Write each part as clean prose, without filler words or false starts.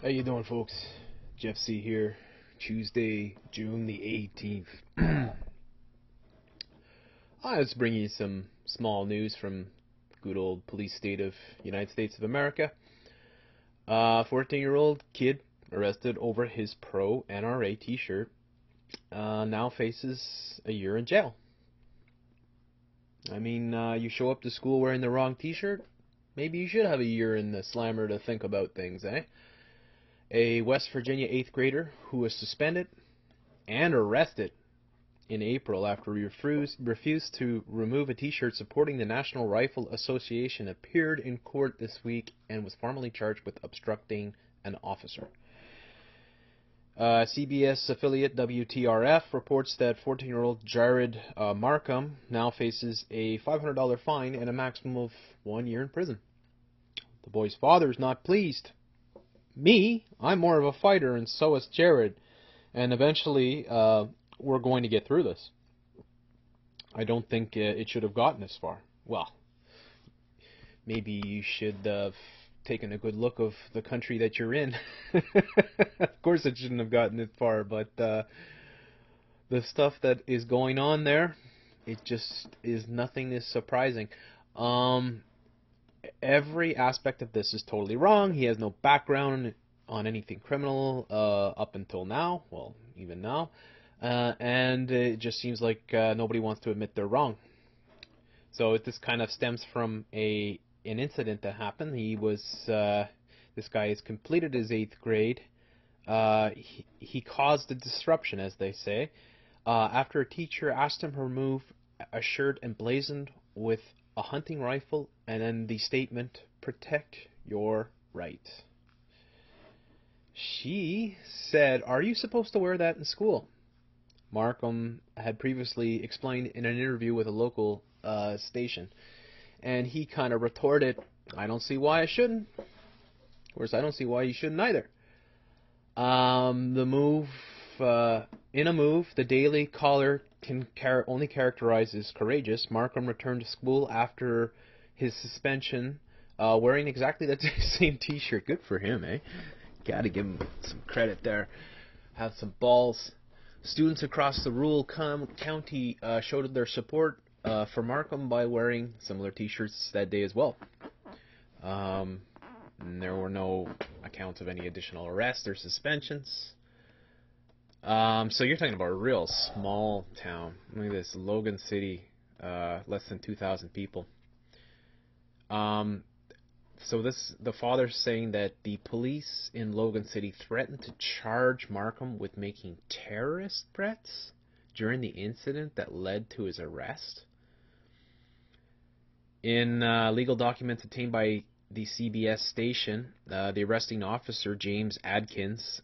How you doing, folks? Jeff C here. Tuesday, June the 18th. Let's bring you some small news from good old police state of United States of America. 14-year-old kid arrested over his Pro NRA t-shirt now faces a year in jail. I mean, you show up to school wearing the wrong t-shirt, maybe you should have a year in the slammer to think about things, eh? A West Virginia 8th grader who was suspended and arrested in April after he refused to remove a t-shirt supporting the National Rifle Association appeared in court this week and was formally charged with obstructing an officer. CBS affiliate WTRF reports that 14-year-old Jared Markham now faces a $500 fine and a maximum of 1 year in prison. The boy's father is not pleased. Me, I'm more of a fighter, and so is Jared. And eventually, we're going to get through this. I don't think it should have gotten this far. Well, maybe you should have taken a good look of the country that you're in. Of course it shouldn't have gotten this far, but the stuff that is going on there, it just is nothing is surprising. Every aspect of this is totally wrong. He has no background on anything criminal up until now, well, even now, and it just seems like nobody wants to admit they're wrong. So this kind of stems from an incident that happened. This guy has completed his 8th grade. He caused a disruption, as they say, after a teacher asked him to remove a shirt emblazoned with a hunting rifle, and then the statement, "Protect your right." She said, "Are you supposed to wear that in school?" Markham had previously explained in an interview with a local station, and he kind of retorted, "I don't see why I shouldn't." Of course, I don't see why you shouldn't either. In a move, the Daily Caller can only characterize as courageous. Markham returned to school after his suspension, wearing exactly the same t-shirt. Good for him, eh? Gotta give him some credit there. Have some balls. Students across the rural county showed their support for Markham by wearing similar t-shirts that day as well. And there were no accounts of any additional arrests or suspensions. So you're talking about a real small town. Look at this, Logan City, less than 2,000 people. So the father's saying that the police in Logan City threatened to charge Markham with making terrorist threats during the incident that led to his arrest. In legal documents obtained by the CBS station, the arresting officer, James Adkins,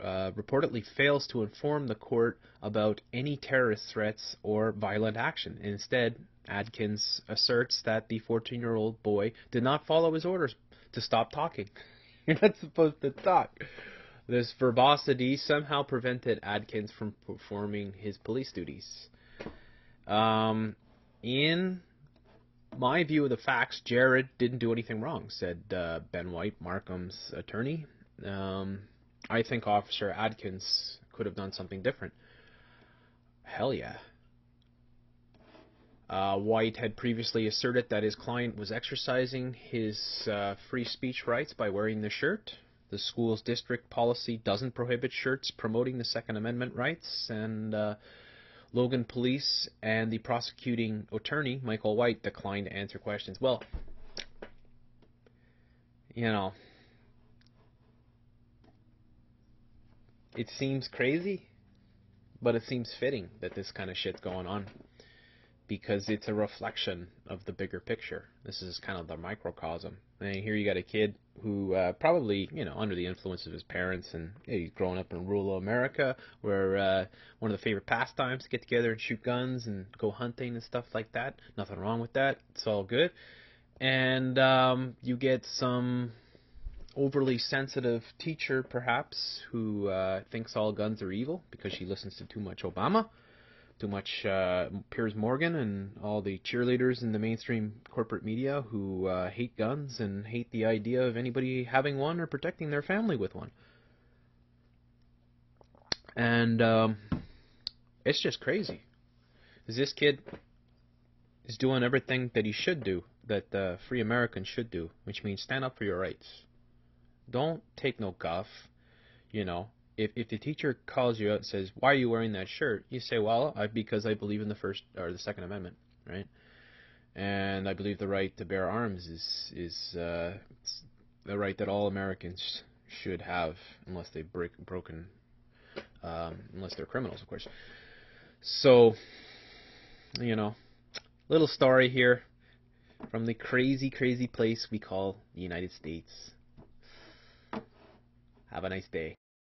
reportedly fails to inform the court about any terrorist threats or violent action. Instead, Adkins asserts that the 14-year-old boy did not follow his orders to stop talking. You're not supposed to talk. This verbosity somehow prevented Adkins from performing his police duties. In my view of the facts, Jared didn't do anything wrong, said Ben White, Markham's attorney. I think Officer Adkins could have done something different. Hell yeah. White had previously asserted that his client was exercising his free speech rights by wearing the shirt. The school's district policy doesn't prohibit shirts promoting the Second Amendment rights, and Logan Police and the prosecuting attorney, Michael White, declined to answer questions. Well, you know, it seems crazy, but it seems fitting that this kind of shit's going on, because it's a reflection of the bigger picture. This is kind of the microcosm. And here you got a kid who probably, under the influence of his parents, and he's growing up in rural America, where one of the favorite pastimes to get together and shoot guns and go hunting and stuff like that. Nothing wrong with that. It's all good. And you get some overly sensitive teacher, perhaps, who thinks all guns are evil because she listens to too much Obama. too much Piers Morgan and all the cheerleaders in the mainstream corporate media who hate guns and hate the idea of anybody having one or protecting their family with one. And it's just crazy. This kid is doing everything that he should do, that free Americans should do, which means stand up for your rights. Don't take no guff. You know, if the teacher calls you out and says, "Why are you wearing that shirt?" You say, "Well, because I believe in the First or the Second Amendment, right? And I believe the right to bear arms is the right that all Americans should have, unless they've unless they're criminals, of course." So, you know, little story here from the crazy, crazy place we call the United States. Have a nice day.